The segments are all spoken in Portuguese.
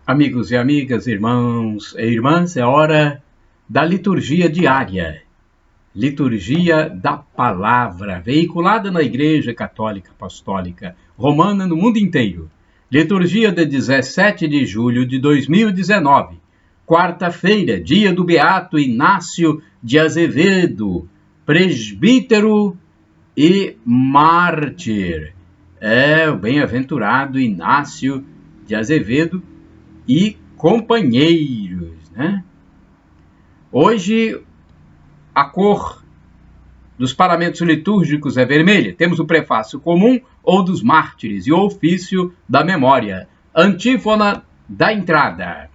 Amigos e amigas, irmãos e irmãs, é hora da liturgia diária, liturgia da palavra, veiculada na Igreja Católica Apostólica Romana no mundo inteiro. Liturgia de 17 de julho de 2019, quarta-feira, dia do Beato Inácio de Azevedo, presbítero e mártir. O bem-aventurado Inácio de Azevedo e companheiros, né? Hoje, a cor dos paramentos litúrgicos é vermelha. Temos o prefácio comum ou dos mártires e o ofício da memória. Antífona da entrada.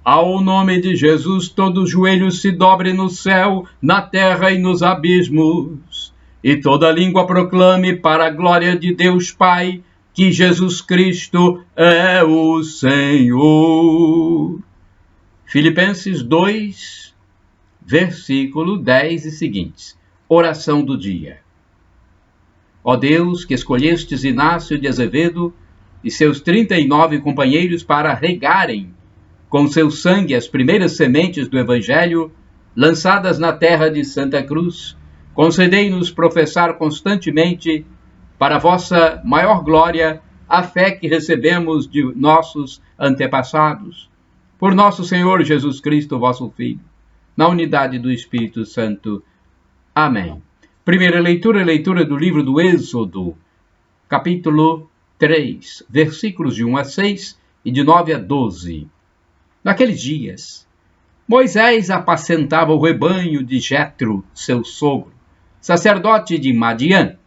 Ao nome de Jesus, todo joelho se dobre no céu, na terra e nos abismos, e toda língua proclame para a glória de Deus Pai, que Jesus Cristo é o Senhor. Filipenses 2, versículo 10 e seguintes. Oração do dia. Ó Deus, que escolhestes Inácio de Azevedo e seus 39 companheiros para regarem com seu sangue as primeiras sementes do Evangelho lançadas na terra de Santa Cruz, concedei-nos professar constantemente, para a vossa maior glória, a fé que recebemos de nossos antepassados. Por nosso Senhor Jesus Cristo, vosso Filho, na unidade do Espírito Santo. Amém. Primeira leitura do livro do Êxodo, capítulo 3, versículos de 1 a 6 e de 9 a 12. Naqueles dias, Moisés apacentava o rebanho de Jetro, seu sogro, sacerdote de Madian.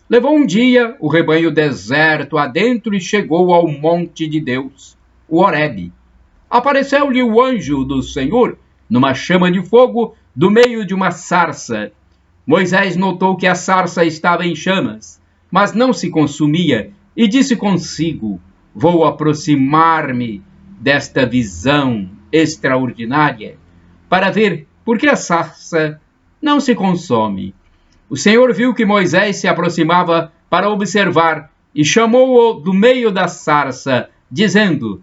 Levou um dia o rebanho deserto adentro e chegou ao monte de Deus, o Horebe. Apareceu-lhe o anjo do Senhor numa chama de fogo do meio de uma sarça. Moisés notou que a sarça estava em chamas, mas não se consumia, e disse consigo: vou aproximar-me desta visão extraordinária para ver por que a sarça não se consome. O Senhor viu que Moisés se aproximava para observar e chamou-o do meio da sarça, dizendo: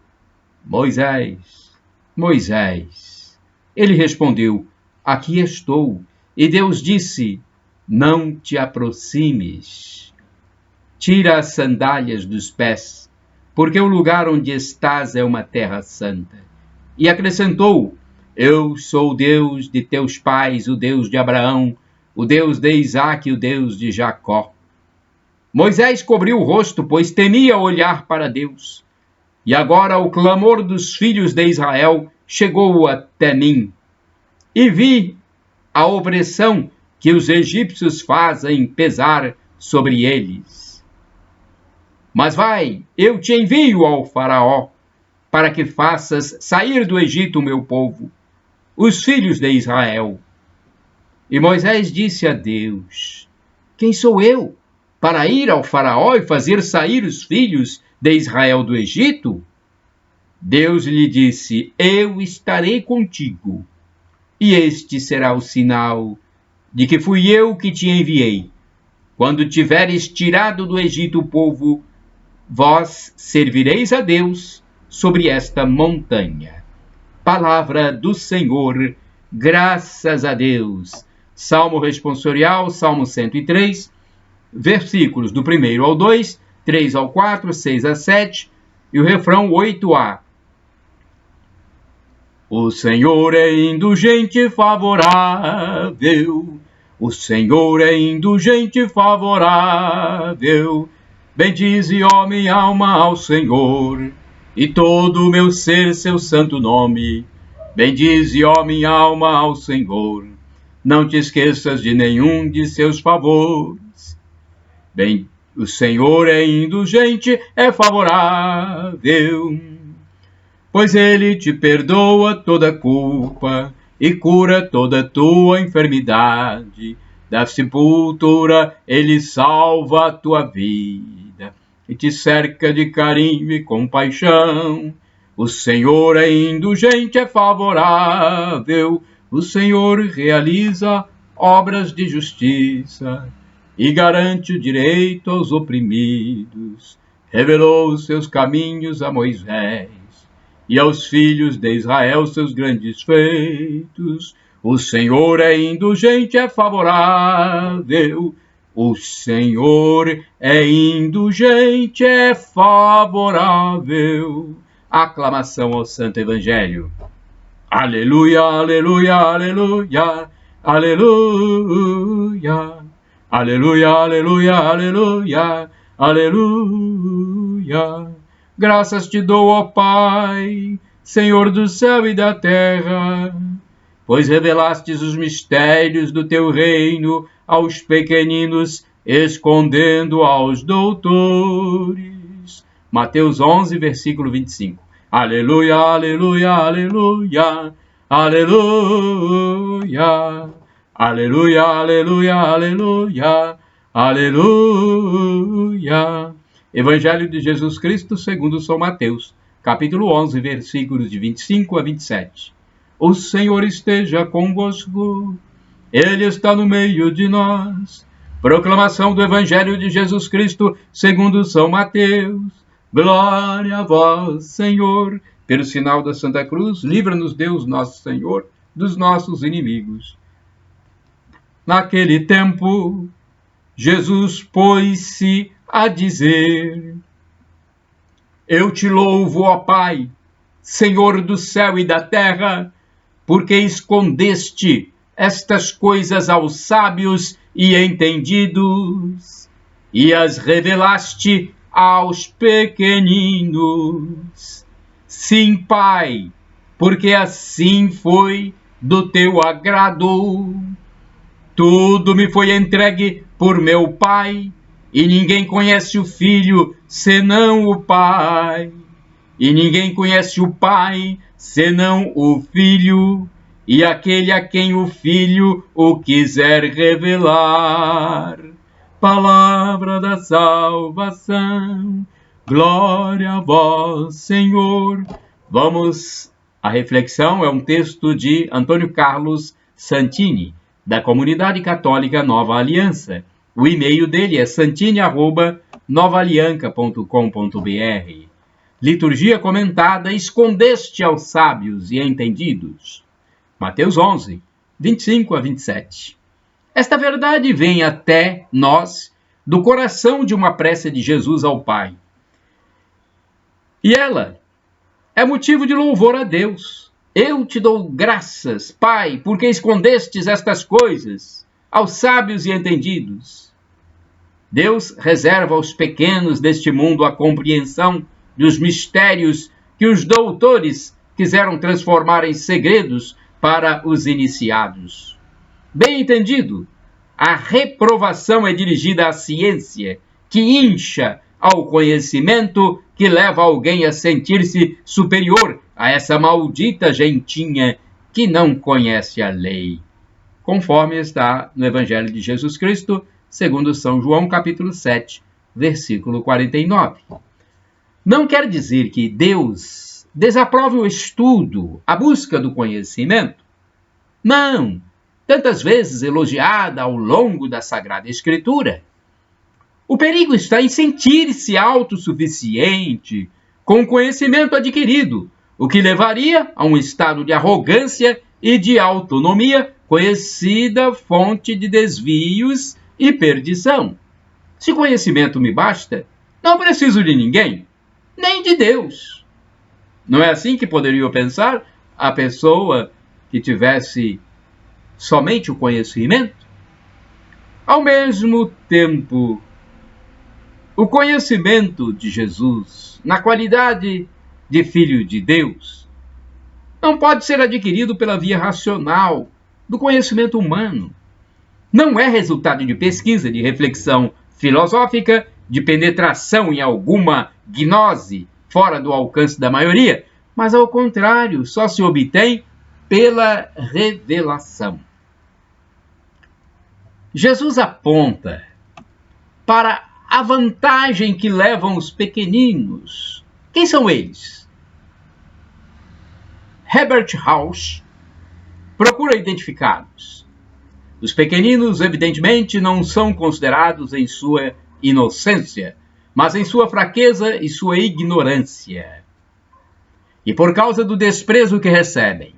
Moisés, Moisés. Ele respondeu: aqui estou. E Deus disse: não te aproximes. Tira as sandálias dos pés, porque o lugar onde estás é uma terra santa. E acrescentou: eu sou o Deus de teus pais, o Deus de Abraão, o Deus de Isaque e o Deus de Jacó. Moisés cobriu o rosto, pois temia olhar para Deus. E agora o clamor dos filhos de Israel chegou até mim. E vi a opressão que os egípcios fazem pesar sobre eles. Mas vai, eu te envio ao faraó, para que faças sair do Egito o meu povo, os filhos de Israel. E Moisés disse a Deus: quem sou eu para ir ao faraó e fazer sair os filhos de Israel do Egito? Deus lhe disse: eu estarei contigo, e este será o sinal de que fui eu que te enviei. Quando tiveres tirado do Egito o povo, vós servireis a Deus sobre esta montanha. Palavra do Senhor, graças a Deus. Salmo responsorial, Salmo 103, versículos do 1 ao 2, 3 ao 4, 6 a 7 e o refrão 8a. O Senhor é indulgente e favorável, o Senhor é indulgente e favorável. Bendize, ó minha alma, ao Senhor, e todo o meu ser seu santo nome. Bendize, ó minha alma, ao Senhor. Não te esqueças de nenhum de seus favores. O Senhor é indulgente, é favorável, pois ele te perdoa toda culpa e cura toda tua enfermidade. Da sepultura ele salva a tua vida e te cerca de carinho e compaixão. O Senhor é indulgente, é favorável. O Senhor realiza obras de justiça e garante o direito aos oprimidos. Revelou os seus caminhos a Moisés e aos filhos de Israel seus grandes feitos. O Senhor é indulgente, é favorável. O Senhor é indulgente, é favorável. Aclamação ao Santo Evangelho. Aleluia, aleluia, aleluia, aleluia. Aleluia, aleluia, aleluia, aleluia. Graças te dou, ó Pai, Senhor do céu e da terra, pois revelastes os mistérios do teu reino aos pequeninos, escondendo aos doutores. Mateus 11, versículo 25. Aleluia, aleluia, aleluia, aleluia. Aleluia, aleluia, aleluia, aleluia. Evangelho de Jesus Cristo segundo São Mateus, capítulo 11, versículos de 25 a 27. O Senhor esteja convosco, Ele está no meio de nós. Proclamação do Evangelho de Jesus Cristo segundo São Mateus. Glória a vós, Senhor. Pelo sinal da Santa Cruz, livra-nos Deus nosso Senhor dos nossos inimigos. Naquele tempo, Jesus pôs-se a dizer: Eu te louvo, ó Pai, Senhor do céu e da terra, porque escondeste estas coisas aos sábios e entendidos, e as revelaste aos pequeninos. Sim, Pai, porque assim foi do teu agrado. Tudo me foi entregue por meu Pai, e ninguém conhece o Filho senão o Pai. E ninguém conhece o Pai senão o Filho, e aquele a quem o Filho o quiser revelar. Palavra da salvação, glória a vós, Senhor. Vamos à reflexão, é um texto de Antônio Carlos Santini, da Comunidade Católica Nova Aliança. O e-mail dele é santini@novaalianca.com.br. Liturgia comentada: escondeste aos sábios e entendidos. Mateus 11, 25 a 27. Esta verdade vem até nós do coração de uma prece de Jesus ao Pai. E ela é motivo de louvor a Deus. Eu te dou graças, Pai, porque escondestes estas coisas aos sábios e entendidos. Deus reserva aos pequenos deste mundo a compreensão dos mistérios que os doutores quiseram transformar em segredos para os iniciados. Bem entendido, a reprovação é dirigida à ciência, que incha ao conhecimento, que leva alguém a sentir-se superior a essa maldita gentinha que não conhece a lei, conforme está no Evangelho de Jesus Cristo, segundo São João, capítulo 7, versículo 49. Não quer dizer que Deus desaprove o estudo, a busca do conhecimento. Não, tantas vezes elogiada ao longo da Sagrada Escritura. O perigo está em sentir-se autossuficiente com o conhecimento adquirido, o que levaria a um estado de arrogância e de autonomia, conhecida fonte de desvios e perdição. Se conhecimento me basta, não preciso de ninguém, nem de Deus. Não é assim que poderia pensar a pessoa que tivesse somente o conhecimento? Ao mesmo tempo, o conhecimento de Jesus, na qualidade de Filho de Deus, não pode ser adquirido pela via racional do conhecimento humano. Não é resultado de pesquisa, de reflexão filosófica, de penetração em alguma gnose fora do alcance da maioria, mas, ao contrário, só se obtém pela revelação. Jesus aponta para a vantagem que levam os pequeninos. Quem são eles? Herbert Haus procura identificá-los. Os pequeninos, evidentemente, não são considerados em sua inocência, mas em sua fraqueza e sua ignorância. e por causa do desprezo que recebem.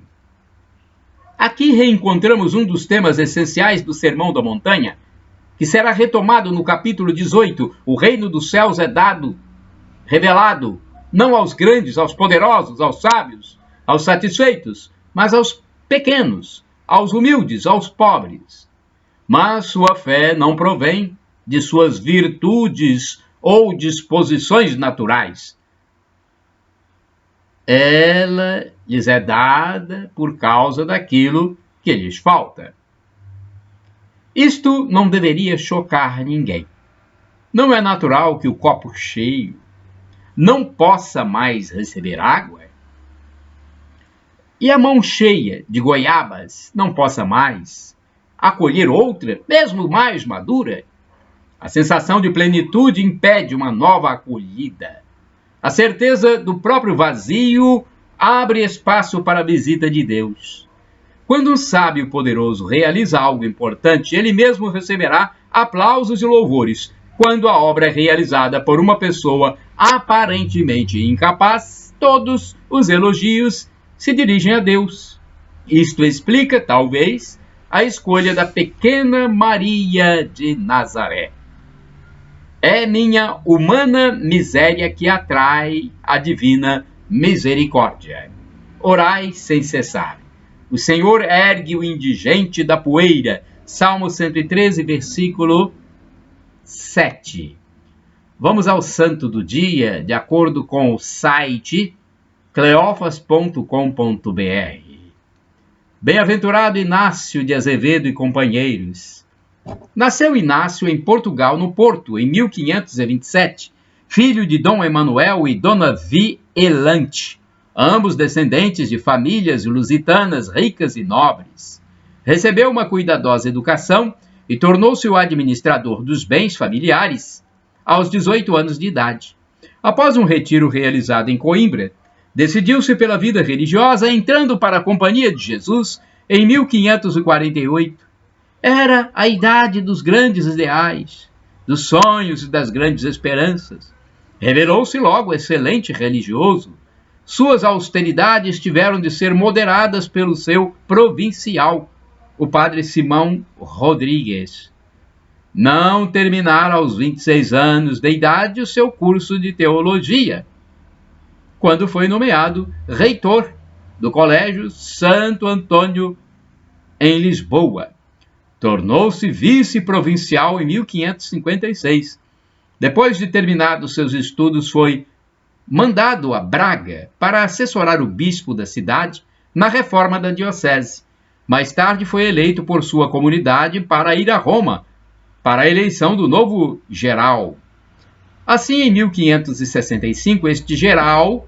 Aqui reencontramos um dos temas essenciais do Sermão da Montanha, que será retomado no capítulo 18. O reino dos céus é dado, revelado, não aos grandes, aos poderosos, aos sábios, aos satisfeitos, mas aos pequenos, aos humildes, aos pobres. Mas sua fé não provém de suas virtudes ou disposições naturais. Ela lhes é dada por causa daquilo que lhes falta. Isto não deveria chocar ninguém. Não é natural que o copo cheio não possa mais receber água? E a mão cheia de goiabas não possa mais acolher outra, mesmo mais madura? A sensação de plenitude impede uma nova acolhida. A certeza do próprio vazio abre espaço para a visita de Deus. Quando um sábio poderoso realiza algo importante, ele mesmo receberá aplausos e louvores. Quando a obra é realizada por uma pessoa aparentemente incapaz, todos os elogios se dirigem a Deus. Isto explica, talvez, a escolha da pequena Maria de Nazaré. É minha humana miséria que atrai a divina misericórdia. Orai sem cessar. O Senhor ergue o indigente da poeira. Salmo 113, versículo 7. Vamos ao santo do dia, de acordo com o site cleofas.com.br. Bem-aventurado Inácio de Azevedo e companheiros. Nasceu Inácio em Portugal, no Porto, em 1527, filho de Dom Emanuel e Dona Vielante, ambos descendentes de famílias lusitanas ricas e nobres. Recebeu uma cuidadosa educação e tornou-se o administrador dos bens familiares aos 18 anos de idade. Após um retiro realizado em Coimbra, decidiu-se pela vida religiosa, entrando para a Companhia de Jesus em 1548. Era a idade dos grandes ideais, dos sonhos e das grandes esperanças. Revelou-se logo excelente religioso. Suas austeridades tiveram de ser moderadas pelo seu provincial, o padre Simão Rodrigues. Não terminara aos 26 anos de idade o seu curso de teologia, quando foi nomeado reitor do Colégio Santo Antônio em Lisboa. Tornou-se vice-provincial em 1556. Depois de terminados seus estudos, foi mandado a Braga para assessorar o bispo da cidade na reforma da diocese. Mais tarde foi eleito por sua comunidade para ir a Roma para a eleição do novo geral. Assim, em 1565, este geral,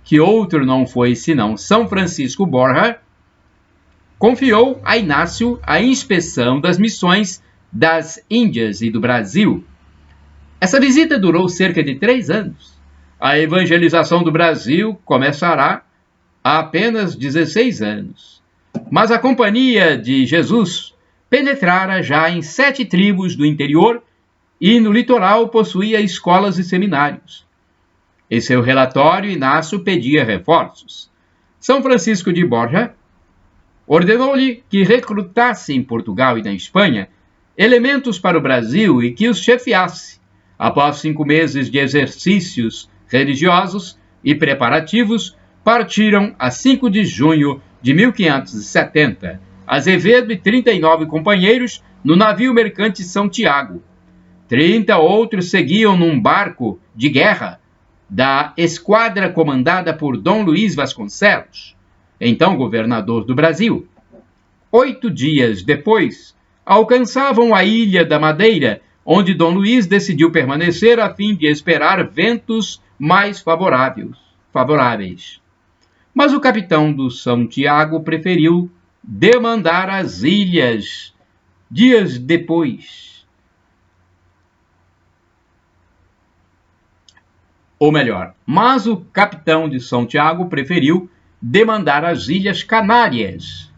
que outro não foi senão São Francisco Borja, confiou a Inácio a inspeção das missões das Índias e do Brasil. Essa visita durou cerca de 3 anos. A evangelização do Brasil começará há apenas 16 anos. Mas a Companhia de Jesus penetrara já em 7 tribos do interior e no litoral possuía escolas e seminários. Em seu relatório, Inácio pedia reforços. São Francisco de Borja ordenou-lhe que recrutasse em Portugal e na Espanha elementos para o Brasil e que os chefiasse. Após 5 meses de exercícios religiosos e preparativos, partiram a 5 de junho de 1570, Azevedo e 39 companheiros no navio mercante São Tiago. 30 outros seguiam num barco de guerra da esquadra comandada por Dom Luís Vasconcelos, então governador do Brasil. 8 dias depois, alcançavam a Ilha da Madeira, onde Dom Luís decidiu permanecer a fim de esperar ventos mais favoráveis. Mas o capitão do São Tiago preferiu demandar as ilhas dias depois. Ou melhor, mas o capitão de São Tiago preferiu demandar as Ilhas Canárias,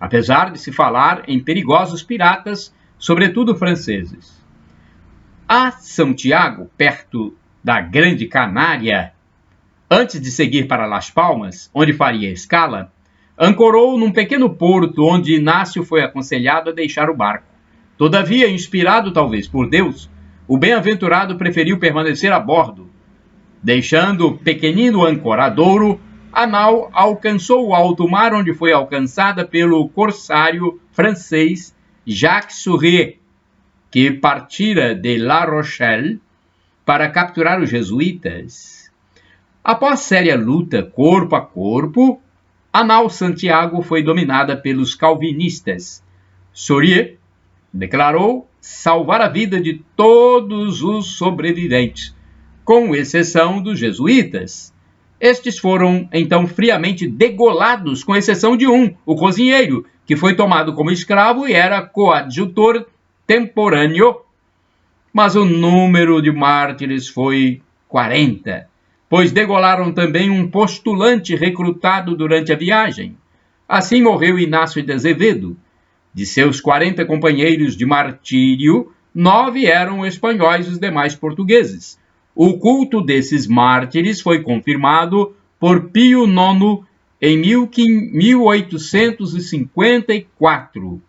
apesar de se falar em perigosos piratas, sobretudo franceses. A São Tiago, perto da Grande Canária, Antes de seguir para Las Palmas, onde faria escala, ancorou num pequeno porto onde Inácio foi aconselhado a deixar o barco. Todavia, inspirado talvez por Deus, o bem-aventurado preferiu permanecer a bordo. Deixando o pequenino ancoradouro, a nau alcançou o alto mar, onde foi alcançada pelo corsário francês Jacques Sourier, que partira de La Rochelle para capturar os jesuítas. Após séria luta corpo a corpo, a nau Santiago foi dominada pelos calvinistas. Sourier declarou salvar a vida de todos os sobreviventes, com exceção dos jesuítas. Estes foram, então, friamente degolados, com exceção de um, o cozinheiro, que foi tomado como escravo e era coadjutor temporâneo. Mas o número de mártires foi 40, pois degolaram também um postulante recrutado durante a viagem. Assim morreu Inácio de Azevedo. De seus 40 companheiros de martírio, 9 eram espanhóis e os demais portugueses. O culto desses mártires foi confirmado por Pio IX em 1854.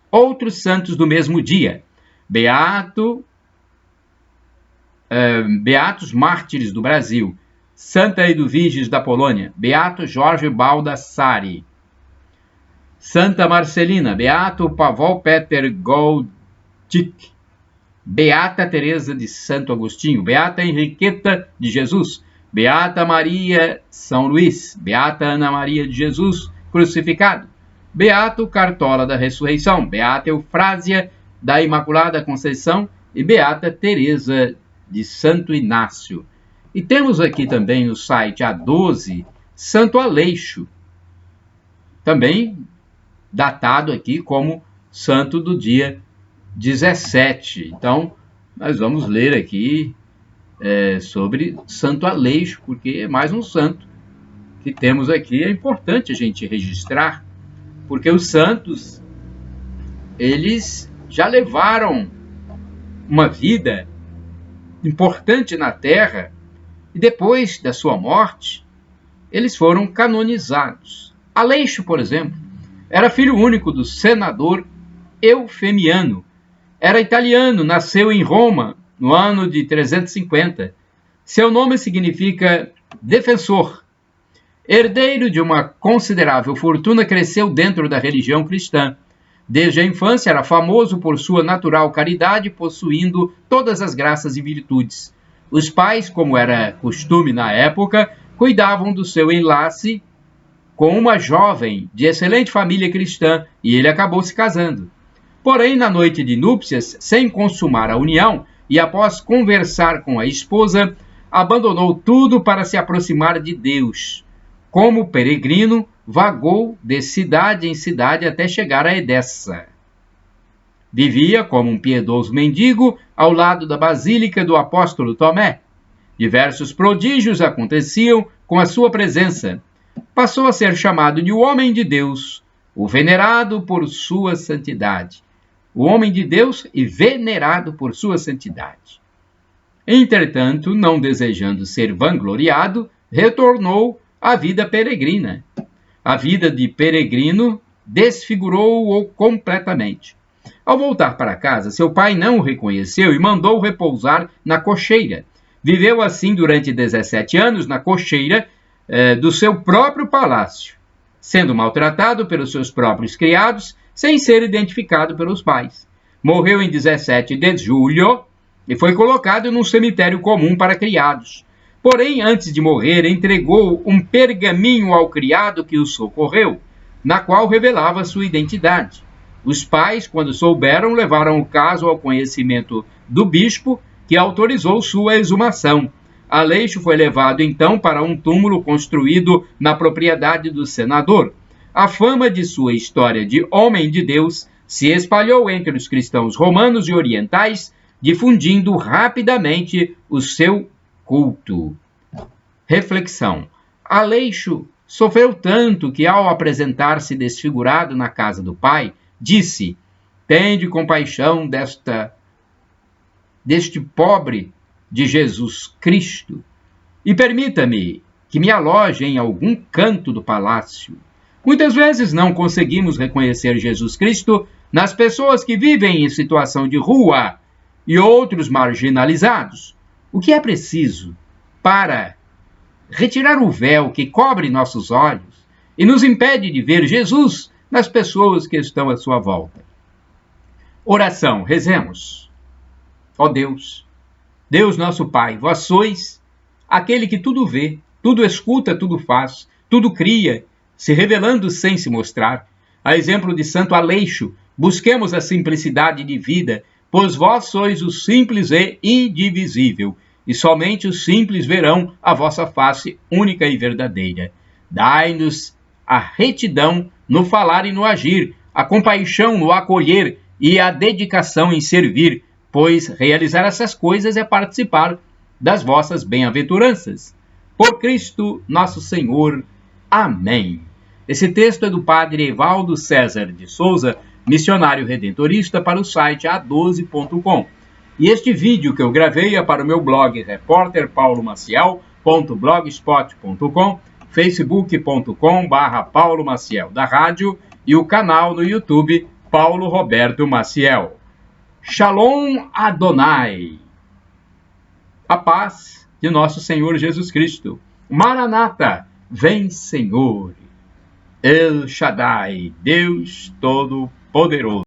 Outros santos do mesmo dia: Beatos mártires do Brasil, Santa Eduviges da Polônia, Beato Jorge Baldassari, Santa Marcelina, Beato Pavol Peter Goldzic, Beata Teresa de Santo Agostinho, Beata Henriqueta de Jesus, Beata Maria São Luís, Beata Ana Maria de Jesus crucificado, Beato Cartola da Ressurreição, Beata Eufrásia da Imaculada Conceição e Beata Teresa de Santo Inácio. E temos aqui também no site A12, Santo Aleixo, também datado aqui como santo do dia 17. Então, nós vamos ler aqui sobre Santo Aleixo, porque é mais um santo que temos aqui. É importante a gente registrar, porque os santos, eles já levaram uma vida importante na Terra e depois da sua morte, eles foram canonizados. Aleixo, por exemplo, era filho único do senador Eufemiano. Era italiano, nasceu em Roma no ano de 350. Seu nome significa defensor. Herdeiro de uma considerável fortuna, cresceu dentro da religião cristã. Desde a infância era famoso por sua natural caridade, possuindo todas as graças e virtudes. Os pais, como era costume na época, cuidavam do seu enlace com uma jovem de excelente família cristã, e ele acabou se casando. Porém, na noite de núpcias, sem consumar a união, e após conversar com a esposa, abandonou tudo para se aproximar de Deus. Como peregrino, vagou de cidade em cidade até chegar a Edessa. Vivia como um piedoso mendigo ao lado da Basílica do Apóstolo Tomé. Diversos prodígios aconteciam com a sua presença. Passou a ser chamado de o Homem de Deus, o venerado por sua santidade. O Homem de Deus e venerado por sua santidade. Entretanto, não desejando ser vangloriado, retornou à vida peregrina. A vida de peregrino desfigurou-o completamente. Ao voltar para casa, seu pai não o reconheceu e mandou repousar na cocheira. Viveu assim durante 17 anos na cocheira do seu próprio palácio, sendo maltratado pelos seus próprios criados, sem ser identificado pelos pais. Morreu em 17 de julho e foi colocado num cemitério comum para criados. Porém, antes de morrer, entregou um pergaminho ao criado que o socorreu, na qual revelava sua identidade. Os pais, quando souberam, levaram o caso ao conhecimento do bispo, que autorizou sua exumação. Aleixo foi levado então para um túmulo construído na propriedade do senador. A fama de sua história de homem de Deus se espalhou entre os cristãos romanos e orientais, difundindo rapidamente o seu culto. Reflexão. Aleixo sofreu tanto que, ao apresentar-se desfigurado na casa do pai, disse: "Tende compaixão deste pobre de Jesus Cristo, e permita-me que me aloje em algum canto do palácio. Muitas vezes não conseguimos reconhecer Jesus Cristo nas pessoas que vivem em situação de rua e outros marginalizados. O que é preciso para retirar o véu que cobre nossos olhos e nos impede de ver Jesus nas pessoas que estão à sua volta? Oração, rezemos. Ó Deus, Deus nosso Pai, vós sois aquele que tudo vê, tudo escuta, tudo faz, tudo cria, se revelando sem se mostrar. A exemplo de Santo Aleixo, busquemos a simplicidade de vida, pois vós sois o simples e indivisível, e somente os simples verão a vossa face única e verdadeira. Dai-nos a retidão no falar e no agir, a compaixão no acolher e a dedicação em servir, pois realizar essas coisas é participar das vossas bem-aventuranças. Por Cristo nosso Senhor. Amém. Esse texto é do padre Evaldo César de Souza, missionário redentorista, para o site a12.com. E este vídeo que eu gravei é para o meu blog repórterpaulomaciel.blogspot.com, facebook.com/Paulo Maciel da rádio e o canal no YouTube Paulo Roberto Maciel. Shalom Adonai. A paz de nosso Senhor Jesus Cristo. Maranata, vem Senhor. El Shaddai, Deus Todo-Poderoso.